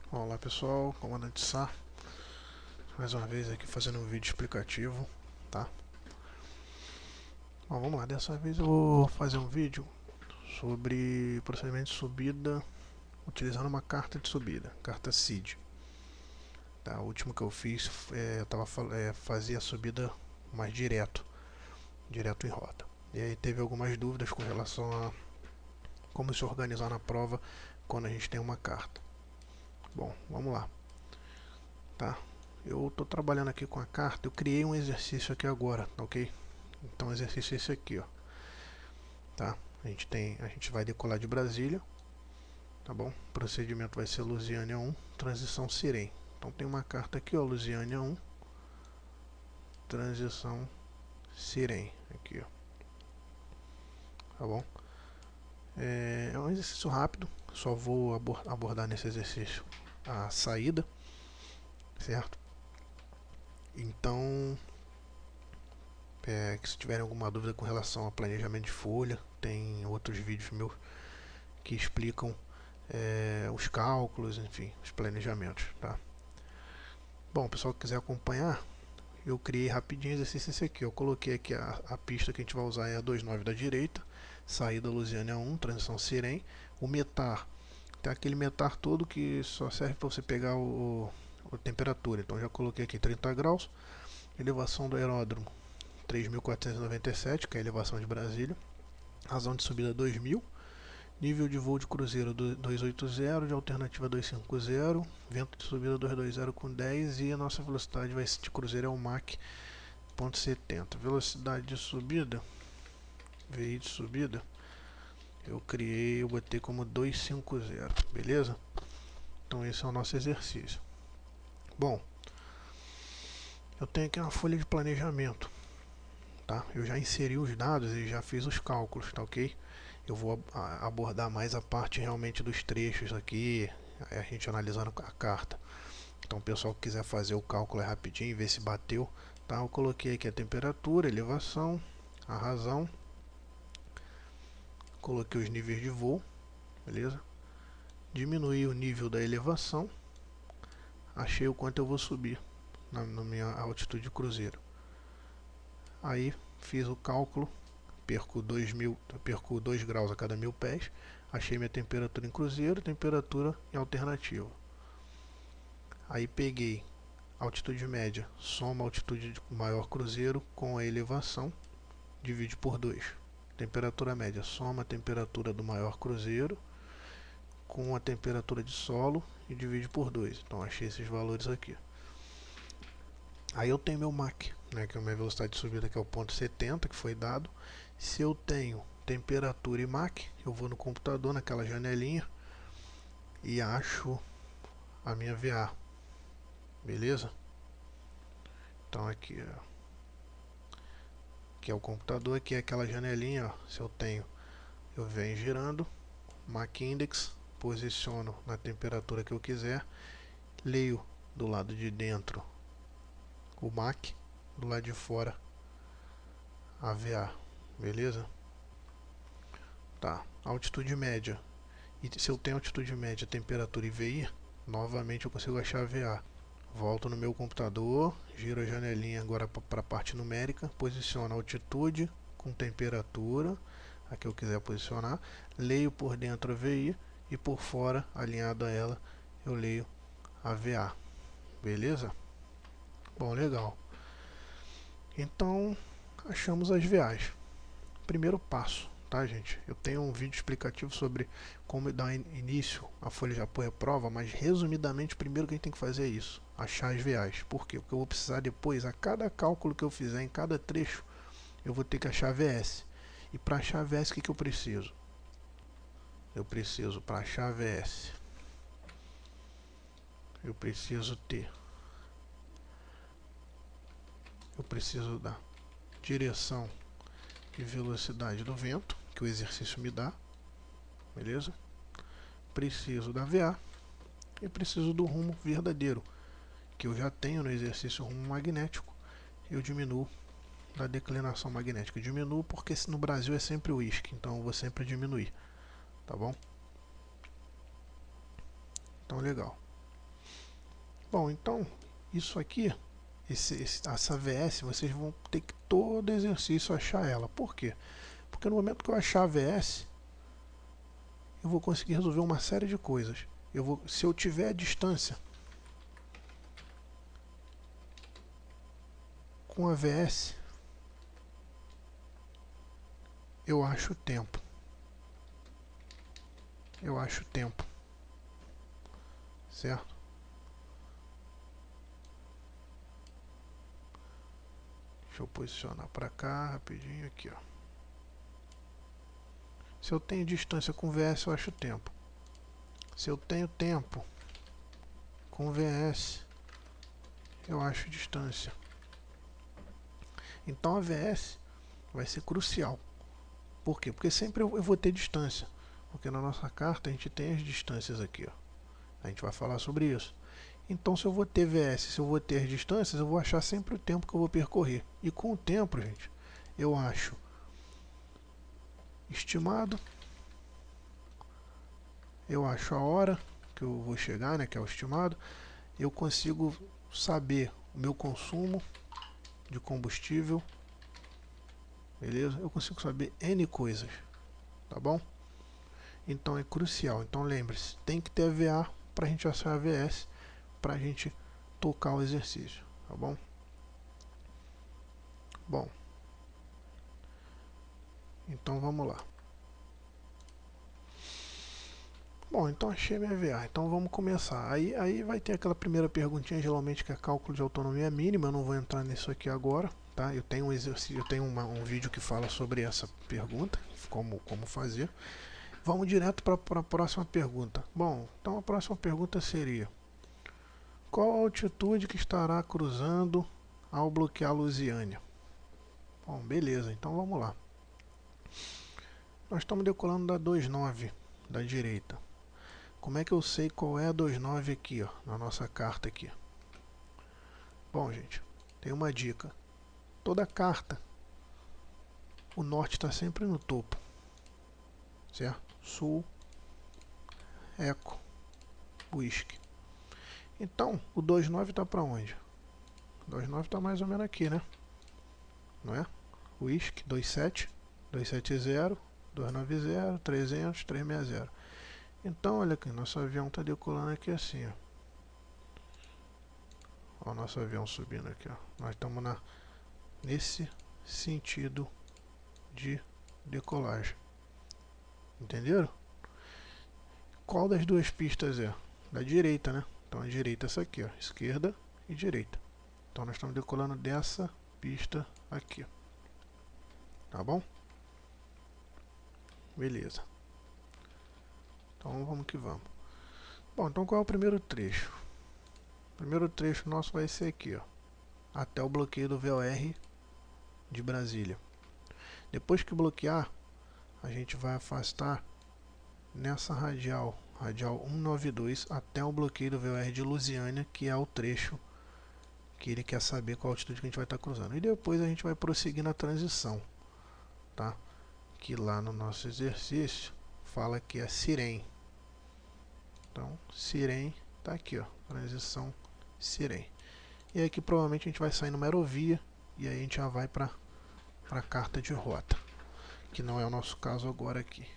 Olá pessoal, comandante Sá, mais uma vez aqui fazendo um vídeo explicativo, tá? Bom, vamos lá, dessa vez eu vou fazer um vídeo sobre procedimento de subida utilizando uma carta de subida, carta SEED. Tá? O último que eu fiz, fazia a subida mais direto em rota. E aí teve algumas dúvidas com relação a como se organizar na prova quando a gente tem uma carta. Bom, vamos lá, tá? Eu estou trabalhando aqui com a carta, eu criei um exercício aqui agora, tá ok? Então o exercício é esse aqui, ó, tá? A gente vai decolar de Brasília, tá bom? O procedimento vai ser Lusiânia 1, transição Sirene. Então tem uma carta aqui, ó, Lusiânia 1, transição Sirene, aqui, ó, tá bom? É um exercício rápido, só vou abordar nesse exercício a saída, certo? Então, se tiverem alguma dúvida com relação ao planejamento de folha, tem outros vídeos meus que explicam os cálculos, enfim, os planejamentos, tá? Bom, pessoal que quiser acompanhar, eu criei rapidinho exercício esse aqui. Eu coloquei aqui a pista que a gente vai usar é a 29 da direita, saída Lusiânia 1, transição Sirene. O metar, tem aquele metar todo que só serve para você pegar a temperatura. Então já coloquei aqui 30 graus, elevação do aeródromo 3.497, que é a elevação de Brasília, razão de subida 2.000, nível de voo de cruzeiro 280, de alternativa 250, vento de subida 220 com 10 e a nossa velocidade de cruzeiro é o Mach 0.70. Velocidade de subida, VI de subida, eu botei como 250, beleza? Então esse é o nosso exercício. Bom, eu tenho aqui uma folha de planejamento, tá? Eu já inseri os dados e já fiz os cálculos, tá ok? Eu vou abordar mais a parte realmente dos trechos aqui, a gente analisando a carta. Então o pessoal que quiser fazer o cálculo rapidinho, ver se bateu, tá? Eu coloquei aqui a temperatura, a elevação, a razão, coloquei os níveis de voo, beleza? Diminuí o nível da elevação, achei o quanto eu vou subir na minha altitude de cruzeiro. Aí fiz o cálculo, perco 2 graus a cada 1.000 pés, achei minha temperatura em cruzeiro, temperatura em alternativa. Aí peguei altitude média, soma a altitude de maior cruzeiro com a elevação, divide por 2. Temperatura média, soma a temperatura do maior cruzeiro com a temperatura de solo e divide por 2. Então achei esses valores aqui. Aí eu tenho meu Mach, né, que é a minha velocidade de subida, que é o 0.70, que foi dado. Se eu tenho temperatura e Mach, eu vou no computador, naquela janelinha, e acho a minha VA. Beleza? Então aqui, ó, que é o computador, aqui é aquela janelinha, ó, se eu tenho, eu venho girando, Mach Index, posiciono na temperatura que eu quiser, leio do lado de dentro o Mach, do lado de fora a VA, beleza? Tá, altitude média, e se eu tenho altitude média, temperatura e VI, novamente eu consigo achar a VA. Volto no meu computador, giro a janelinha agora para a parte numérica, posiciono a altitude com temperatura, a que eu quiser posicionar, leio por dentro a VI e por fora, alinhado a ela, eu leio a VA, beleza? Bom, legal. Então, achamos as VAs. Primeiro passo, tá, gente? Eu tenho um vídeo explicativo sobre como dar início à folha de apoio à prova, mas resumidamente, primeiro que a gente tem que fazer é isso, achar as VAs. Por quê? Porque eu vou precisar depois, a cada cálculo que eu fizer em cada trecho, eu vou ter que achar a VS. E para achar a VS, o que eu preciso? Eu preciso, para achar a VS, eu preciso da direção e velocidade do vento, que o exercício me dá, beleza? Preciso da VA e preciso do rumo verdadeiro, que eu já tenho no exercício rumo magnético. Eu diminuo da declinação magnética. Eu diminuo porque no Brasil é sempre o ISC, então eu vou sempre diminuir, tá bom? Então legal. Bom, então, isso aqui, essa VS, vocês vão ter que todo exercício achar ela. Por quê? Porque no momento que eu achar a VS, eu vou conseguir resolver uma série de coisas. Se eu tiver a distância com a VS, eu acho o tempo. Eu acho o tempo. Certo? Deixa eu posicionar para cá rapidinho aqui, ó. Se eu tenho distância com VS, eu acho tempo. Se eu tenho tempo com VS, eu acho distância. Então a VS vai ser crucial. Por quê? Porque sempre eu vou ter distância. Porque na nossa carta a gente tem as distâncias aqui, ó. A gente vai falar sobre isso. Então se eu vou ter VS, se eu vou ter as distâncias, eu vou achar sempre o tempo que eu vou percorrer. E com o tempo, gente, eu acho estimado, eu acho a hora que eu vou chegar, né, que é o estimado, eu consigo saber o meu consumo de combustível, beleza? Eu consigo saber N coisas, tá bom? Então é crucial. Então lembre-se, tem que ter a VA para a gente achar a VS, para a gente tocar o exercício, tá bom? Bom, então vamos lá. Bom, então achei minha VA, então vamos começar. Aí vai ter aquela primeira perguntinha, geralmente, que é cálculo de autonomia mínima. Eu não vou entrar nisso aqui agora, tá? Eu tenho um exercício, eu tenho um vídeo que fala sobre essa pergunta, como fazer. Vamos direto para a próxima pergunta. Bom, então a próxima pergunta seria: qual a altitude que estará cruzando ao bloquear Lusiânia? Bom, beleza, então vamos lá. Nós estamos decolando da 29 da direita. Como é que eu sei qual é a 29 aqui, ó, na nossa carta aqui? Bom, gente, tem uma dica. Toda carta, o norte está sempre no topo, certo? Sul, Eco, Whisky. Então, o 29 está para onde? O 29 está mais ou menos aqui, né? Não é? Whisky, 27, 270, 290, 300, 360. Então, olha aqui, nosso avião está decolando aqui assim, ó. Ó, o nosso avião subindo aqui, ó. Nós estamos nesse sentido de decolagem. Entenderam? Qual das duas pistas é? Da direita, né? Então a direita é essa aqui, ó. Esquerda e direita. Então nós estamos decolando dessa pista aqui. Tá bom? Beleza. Então vamos que vamos. Bom, então qual é o primeiro trecho? O primeiro trecho nosso vai ser aqui, ó. Até o bloqueio do VOR de Brasília. Depois que bloquear, a gente vai afastar nessa radial 192 até o bloqueio do VOR de Lusiânia, que é o trecho que ele quer saber qual a altitude que a gente vai estar cruzando. E depois a gente vai prosseguir na transição, tá? Que lá no nosso exercício fala que é Sirene. Então, Sirene tá aqui, ó, transição Sirene. E aqui provavelmente a gente vai sair numa aerovia e aí a gente já vai para a carta de rota, que não é o nosso caso agora aqui.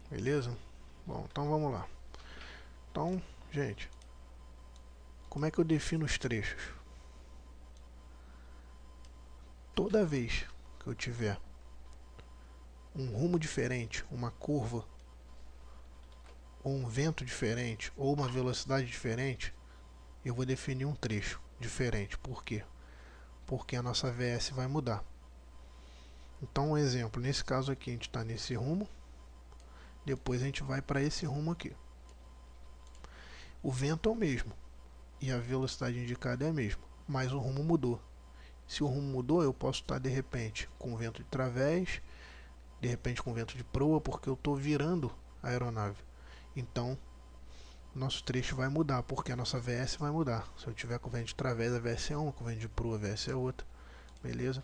Beleza? Bom, então vamos lá. Então, gente, como é que eu defino os trechos? Toda vez que eu tiver um rumo diferente, uma curva, ou um vento diferente, ou uma velocidade diferente, eu vou definir um trecho diferente. Por quê? Porque a nossa VS vai mudar. Então, um exemplo, nesse caso aqui a gente está nesse rumo, depois a gente vai para esse rumo aqui. O vento é o mesmo e a velocidade indicada é a mesma, mas o rumo mudou. Se o rumo mudou, eu posso estar de repente com vento de través, de repente com vento de proa, porque eu estou virando a aeronave. Então, nosso trecho vai mudar, porque a nossa VS vai mudar. Se eu tiver com vento de través, a VS é uma, com vento de proa, a VS é outra. Beleza?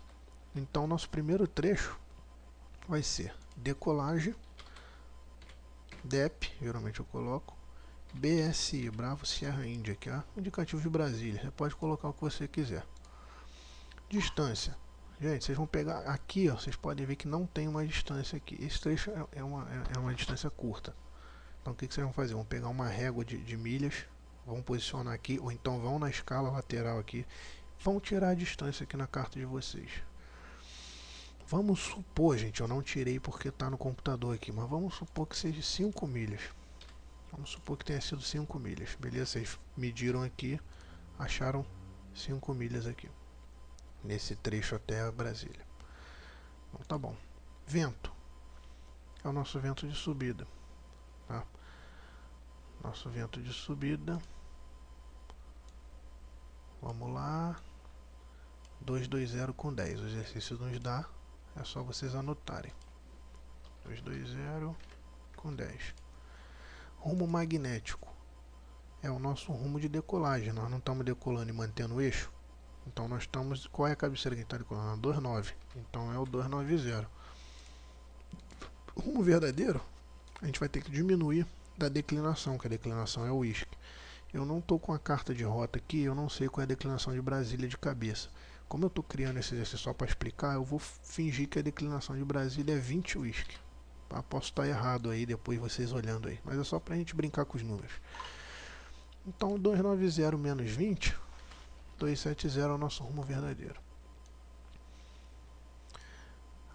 Então, nosso primeiro trecho vai ser decolagem, DEP, geralmente eu coloco, BSI, Bravo Sierra Índia, que é indicativo de Brasília. Você pode colocar o que você quiser. Distância. Gente, vocês vão pegar aqui, ó, vocês podem ver que não tem uma distância aqui. Esse trecho é uma distância curta. Então o que vocês vão fazer? Vão pegar uma régua de milhas, vão posicionar aqui, ou então vão na escala lateral aqui, vão tirar a distância aqui na carta de vocês. Vamos supor, gente, eu não tirei porque está no computador aqui, mas vamos supor que seja 5 milhas. Vamos supor que tenha sido 5 milhas. Beleza? Vocês mediram aqui, acharam 5 milhas aqui, nesse trecho até Brasília. Então tá bom. Vento. É o nosso vento de subida. Tá? Nosso vento de subida. Vamos lá. 220 com 10. O exercício nos dá. É só vocês anotarem. 220 com 10. Rumo magnético. É o nosso rumo de decolagem. Nós não estamos decolando e mantendo o eixo. Então nós estamos... Qual é a cabeceira que a gente está decolando? 29. Então é o 290. Rumo verdadeiro, a gente vai ter que diminuir da declinação, que a declinação é o whisky. Eu não estou com a carta de rota aqui, eu não sei qual é a declinação de Brasília de cabeça. Como eu estou criando esse exercício só para explicar, eu vou fingir que a declinação de Brasília é 20 whisky. Tá? Posso estar errado aí, depois vocês olhando aí, mas é só para a gente brincar com os números. Então 290 menos 20, 270 é o nosso rumo verdadeiro.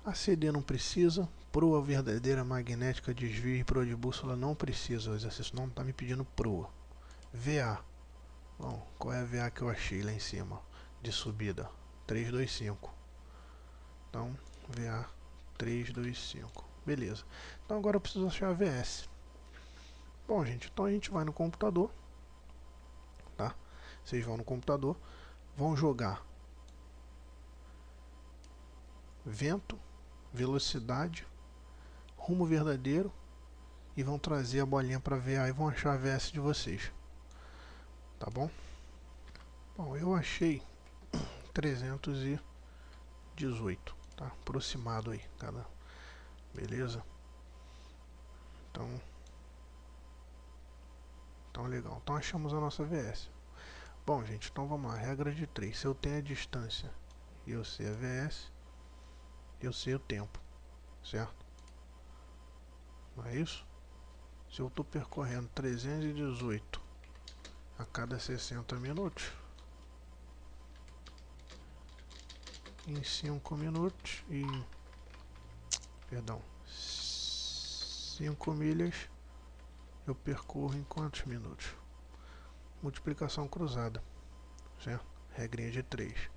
ACD não precisa, proa verdadeira magnética, desvio e proa de bússola não precisa, o exercício não está me pedindo proa. VA, bom, qual é a VA que eu achei lá em cima, de subida? 325, então VA 325, beleza. Então agora eu preciso achar a VS. Bom, gente, então a gente vai no computador, tá? Vocês vão no computador, vão jogar vento, velocidade, rumo verdadeiro e vão trazer a bolinha para VA e vão achar a VS de vocês. Tá bom? Bom, eu achei 318, tá? Aproximado aí, cada. Beleza? Então legal. Então achamos a nossa VS. Bom, gente, então vamos lá. Regra de 3. Se eu tenho a distância e eu sei a VS, eu sei o tempo, certo? Não é isso? Se eu estou percorrendo 318 a cada 60 minutos, em 5 minutos e... Perdão, 5 milhas eu percorro em quantos minutos? Multiplicação cruzada, certo? Regrinha de 3.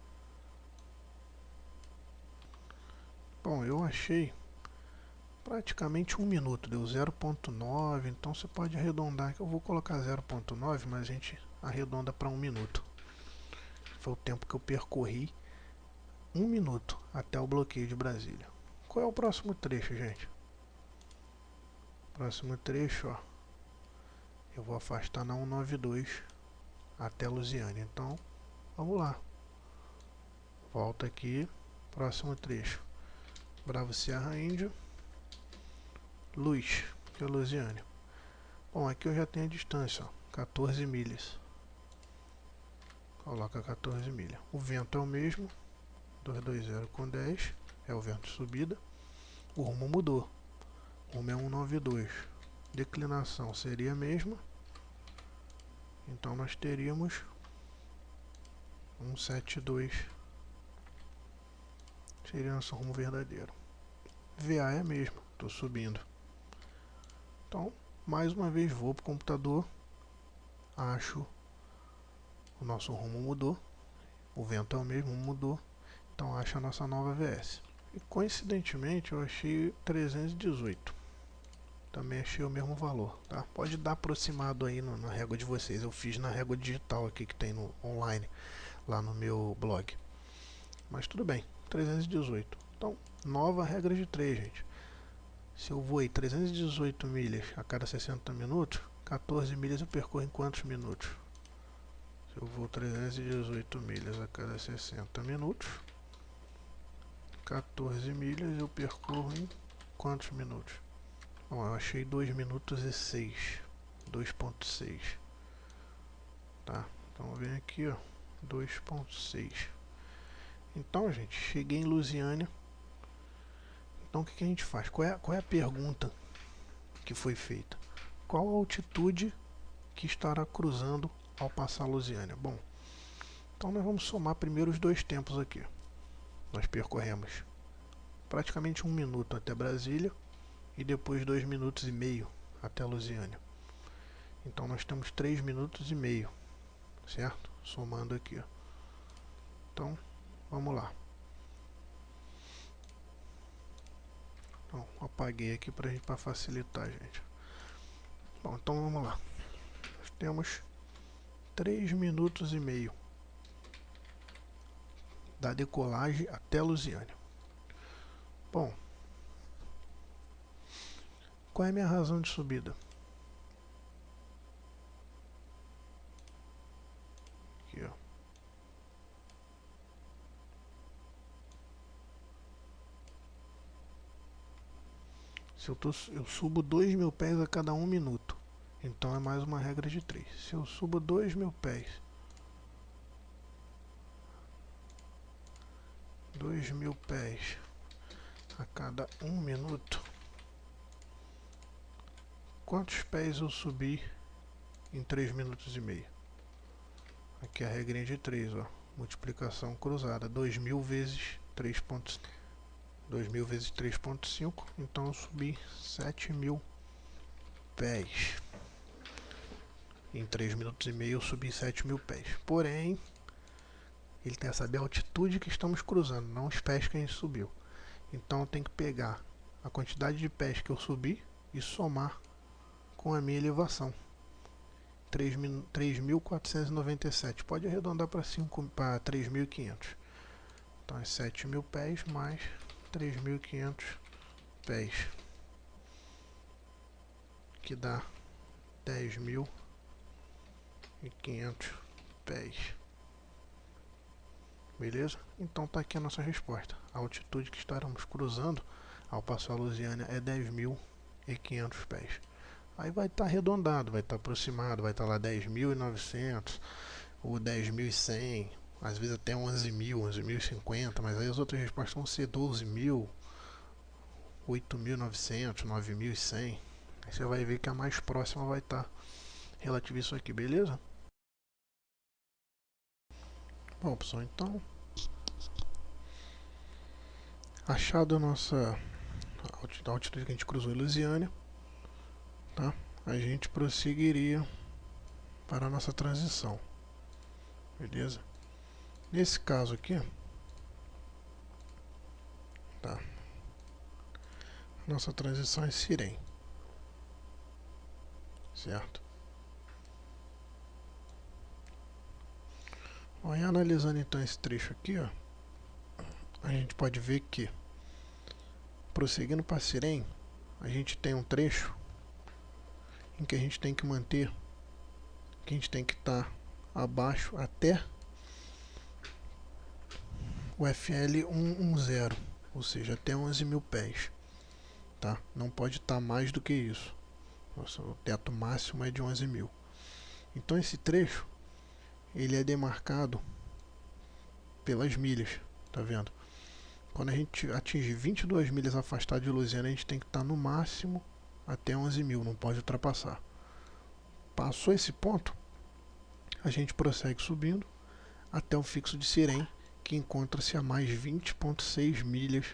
Bom, eu achei praticamente 1 minuto, deu 0.9, então você pode arredondar, que eu vou colocar 0.9, mas a gente arredonda para 1 minuto. Foi o tempo que eu percorri, 1 minuto, até o bloqueio de Brasília. Qual é o próximo trecho, gente? Próximo trecho, ó, eu vou afastar na 192 até Lusiânia. Então, vamos lá. Volta aqui, próximo trecho. Bravo Sierra Índia, Luz, que é Lusiânia. Bom, aqui eu já tenho a distância, ó, 14 milhas. Coloca 14 milhas. O vento é o mesmo, 220 com 10, é o vento de subida. O rumo mudou, o rumo é 192. Declinação seria a mesma, então nós teríamos 172, seria nosso rumo verdadeiro. VA é a mesma, estou subindo. Então, mais uma vez vou para o computador, acho o nosso rumo mudou, o vento é o mesmo, mudou, então acho a nossa nova VS. E coincidentemente eu achei 318, também achei o mesmo valor, tá? Pode dar aproximado aí na régua de vocês, eu fiz na régua digital aqui que tem no online, lá no meu blog. Mas tudo bem, 318. Então, nova regra de 3, gente. Se eu voei 318 milhas a cada 60 minutos, 14 milhas eu percorro em quantos minutos? Se eu vou 318 milhas a cada 60 minutos, 14 milhas eu percorro em quantos minutos? Bom, eu achei 2 minutos e 6. 2.6, tá? Então vem aqui, ó, 2.6. Então, gente, cheguei em Lusiânia. Então o que a gente faz? Qual é a pergunta que foi feita? Qual a altitude que estará cruzando ao passar Lusiânia? Bom, então nós vamos somar primeiro os dois tempos aqui. Nós percorremos praticamente 1 minuto até Brasília e depois 2 minutos e meio até Lusiânia. Então nós temos 3 minutos e meio, certo? Somando aqui, ó. Então, vamos lá. Então, apaguei aqui para facilitar, gente. Bom, então vamos lá. Nós temos 3 minutos e meio da decolagem até Lusiânia. Bom, qual é a minha razão de subida? Aqui, ó. Eu subo 2.000 pés a cada 1 minuto. Então é mais uma regra de 3. Se eu subo 2.000 pés, 2.000 pés a cada 1 minuto, quantos pés eu subi em 3 minutos e meio? Aqui é a regrinha de 3, ó. Multiplicação cruzada. 2.000 vezes 3.5. 2.000 vezes 3.5. Então eu subi 7.000 pés. Em 3 minutos e meio eu subi 7.000 pés. Porém, ele tem que saber a altitude que estamos cruzando, não os pés que a gente subiu. Então eu tenho que pegar a quantidade de pés que eu subi e somar com a minha elevação. 3.497. Pode arredondar para 3.500. Então é 7.000 pés mais 3.500 pés, que dá 10.500 pés. Beleza? Então tá aqui a nossa resposta. A altitude que estaremos cruzando ao passar a Lusiânia é 10.500 pés. Aí vai estar arredondado, vai estar aproximado, vai estar lá 10.900 ou 10.100, às vezes até 11.000, 11.050, mas aí as outras respostas vão ser 12.000, 8.900, 9.100. Aí você vai ver que a mais próxima vai estar relativa a isso aqui, beleza? Bom, pessoal, então achado a nossa altitude que a gente cruzou em Lusiânia, tá? A gente prosseguiria para a nossa transição, beleza? Nesse caso aqui, tá? Nossa transição é Sirene, certo? Bom, e analisando então esse trecho aqui, ó, a gente pode ver que, prosseguindo para Sirene, a gente tem um trecho em que a gente tem que manter, que a gente tem que estar abaixo até o FL 110, ou seja, até 11.000 pés, tá? Não pode estar mais do que isso. Nossa, o teto máximo é de 11.000. Então esse trecho ele é demarcado pelas milhas, tá vendo? Quando a gente atinge 22 milhas afastado de Lusiânia, a gente tem que estar no máximo até 11.000, não pode ultrapassar. Passou esse ponto, a gente prossegue subindo até o fixo de Sirene, que encontra-se a mais 20,6 milhas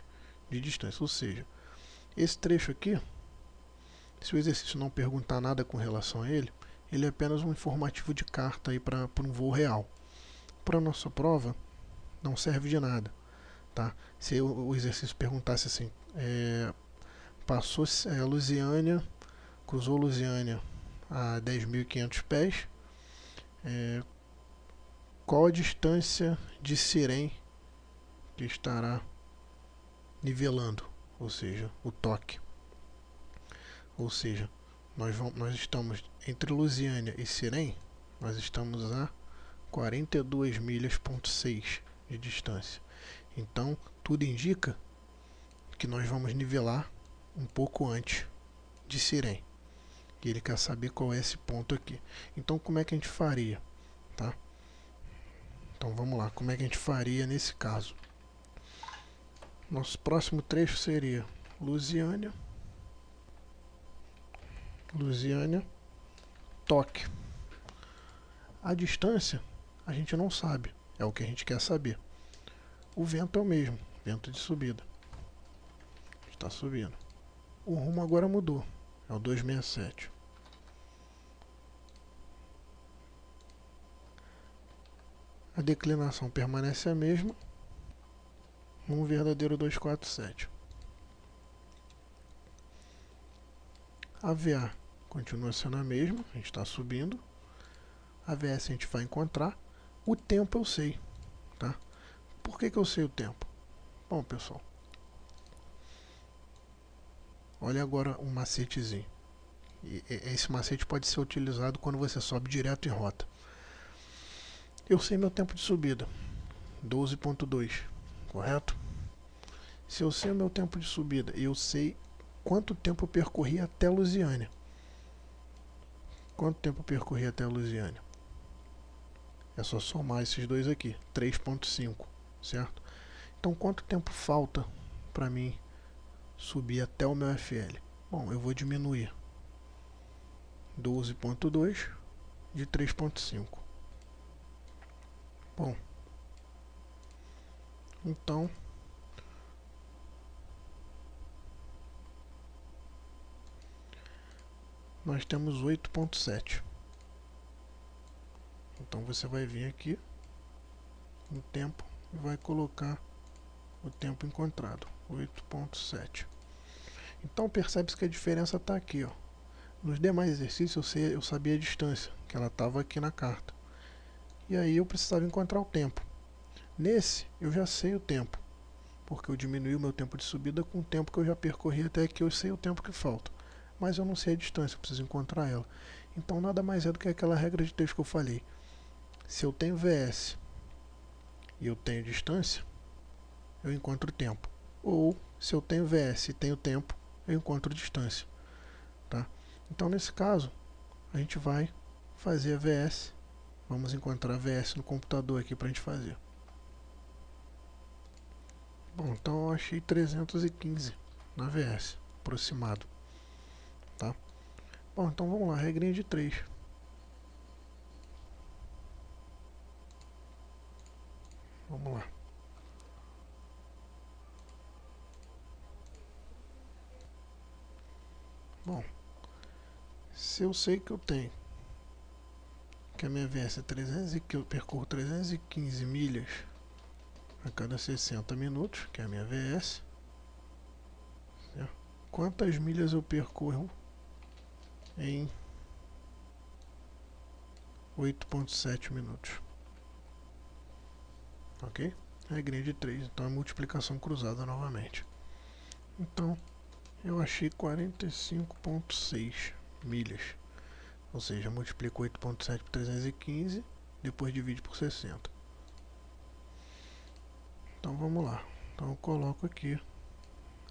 de distância. Ou seja, esse trecho aqui, se o exercício não perguntar nada com relação a ele, ele é apenas um informativo de carta aí para um voo real. Para a nossa prova, não serve de nada, tá? Se o exercício perguntasse assim, passou a Lusiânia, cruzou Lusiânia a 10.500 pés, qual a distância de Sirene que estará nivelando, ou seja, o toque? Ou seja, nós estamos entre Lusiânia e Sirene, nós estamos a 42 milhas,6 de distância. Então, tudo indica que nós vamos nivelar um pouco antes de Sirene. que ele quer saber qual é esse ponto aqui. Então como é que a gente faria, tá? Então vamos lá, como é que a gente faria nesse caso? Nosso próximo trecho seria Lusiânia, toque. A distância a gente não sabe, é o que a gente quer saber. O vento é o mesmo, vento de subida. Está subindo. O rumo agora mudou, é o 267. A declinação permanece a mesma, um verdadeiro 247. A VA continua sendo a mesma, a gente está subindo. A VS a gente vai encontrar. O tempo eu sei, tá? Por que eu sei o tempo? Bom, pessoal, olha agora um macetezinho. Esse macete pode ser utilizado quando você sobe direto em rota. Eu sei meu tempo de subida, 12.2, correto? Se eu sei o meu tempo de subida, eu sei quanto tempo eu percorri até Lusiânia. Quanto tempo eu percorri até Lusiânia? É só somar esses dois aqui, 3.5, certo? Então quanto tempo falta para mim subir até o meu FL? Bom, eu vou diminuir 12.2 de 3.5. Bom, então nós temos 8.7. Então você vai vir aqui no tempo e vai colocar o tempo encontrado, 8.7. Então percebe-se que a diferença está aqui, ó. Nos demais exercícios eu sabia a distância, que ela estava aqui na carta. E aí eu precisava encontrar o tempo. Nesse eu já sei o tempo, porque eu diminui o meu tempo de subida com o tempo que eu já percorri até aqui, eu sei o tempo que falta. Mas eu não sei a distância, eu preciso encontrar ela. Então nada mais é do que aquela regra de texto que eu falei. Se eu tenho VS e eu tenho distância, eu encontro tempo. Ou se eu tenho VS e tenho tempo, eu encontro distância. Tá? Então nesse caso, a gente vai fazer a VS. Vamos encontrar a VS no computador aqui para a gente fazer. Bom, então eu achei 315 na VS, aproximado. Tá? Bom, então vamos lá, regrinha de 3. Vamos lá. Bom, se eu sei que eu tenho que a minha VS é 300 e que eu percorro 315 milhas a cada 60 minutos, que é a minha VS, certo? Quantas milhas eu percorro em 8.7 minutos? Ok? Regrinha de 3, então é multiplicação cruzada novamente. Então, eu achei 45.6 milhas. Ou seja, multiplico 8.7 por 315, depois divide por 60. Então vamos lá. Então eu coloco aqui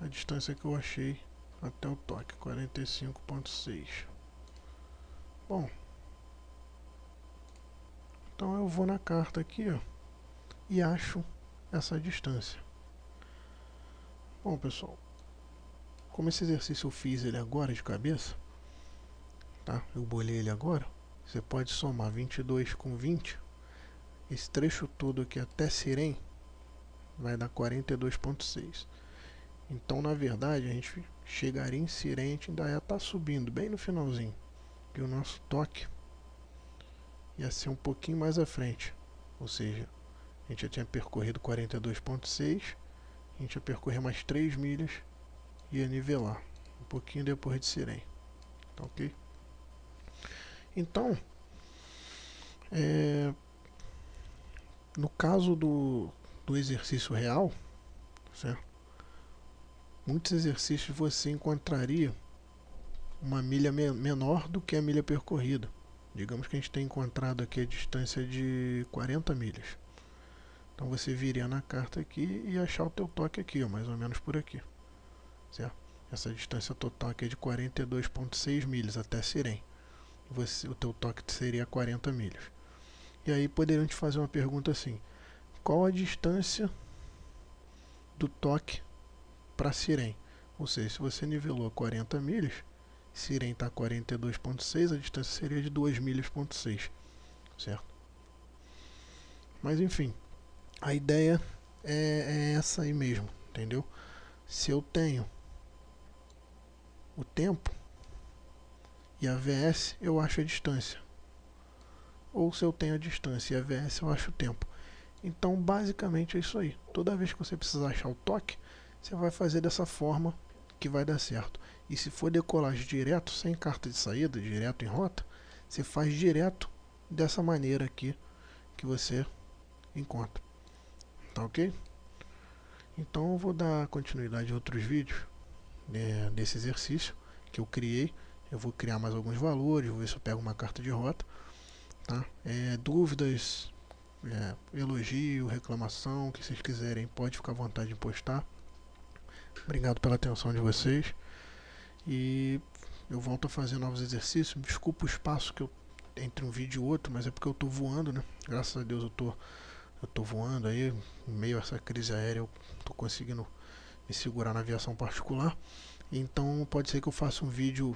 a distância que eu achei até o toque, 45.6. Bom, então eu vou na carta aqui, ó, e acho essa distância. Bom, pessoal, como esse exercício eu fiz ele agora de cabeça, tá? Eu bolhei ele agora. Você pode somar 22 com 20. Esse trecho todo aqui até Sirem vai dar 42.6. Então, na verdade, a gente chegaria em Sirem, a gente ainda ia estar subindo bem no finalzinho. E o nosso toque ia ser um pouquinho mais à frente. Ou seja, a gente já tinha percorrido 42.6. A gente ia percorrer mais 3 milhas e ia nivelar um pouquinho depois de Sirem. Tá ok? Então, no caso do exercício real, certo? Muitos exercícios você encontraria uma milha menor do que a milha percorrida. Digamos que a gente tem encontrado aqui a distância de 40 milhas. Então você viria na carta aqui e achar o teu toque aqui, ó, mais ou menos por aqui, certo? Essa distância total aqui é de 42,6 milhas até Sirene. O teu toque seria 40 milhas. E aí poderiam te fazer uma pergunta assim: qual a distância do toque para Sirene? Ou seja, se você nivelou a 40 milhas, Sirene está a 42,6, a distância seria de 2 milhas,6, certo? Mas enfim, a ideia é essa aí mesmo, entendeu? Se eu tenho o tempo e a VS, eu acho a distância. Ou se eu tenho a distância e a VS, eu acho o tempo. Então, basicamente é isso aí. Toda vez que você precisar achar o toque, você vai fazer dessa forma que vai dar certo. E se for decolagem direto, sem carta de saída, direto em rota, você faz direto dessa maneira aqui que você encontra. Tá ok? Então eu vou dar continuidade a outros vídeos desse exercício que eu criei. Eu vou criar mais alguns valores, vou ver se eu pego uma carta de rota. Tá? Dúvidas, elogio, reclamação, o que vocês quiserem, pode ficar à vontade de postar. Obrigado pela atenção de vocês. E eu volto a fazer novos exercícios. Desculpa o espaço que eu entre um vídeo e outro, mas é porque eu tô voando, né? Graças a Deus eu tô voando aí, em meio a essa crise aérea eu tô conseguindo me segurar na aviação particular. Então pode ser que eu faça um vídeo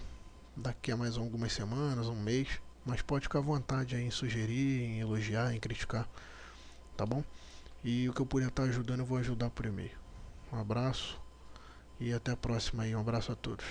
daqui a mais algumas semanas, um mês, mas pode ficar à vontade aí em sugerir, em elogiar, em criticar, tá bom? E o que eu puder estar ajudando eu vou ajudar por e-mail. Um abraço e até a próxima aí, um abraço a todos.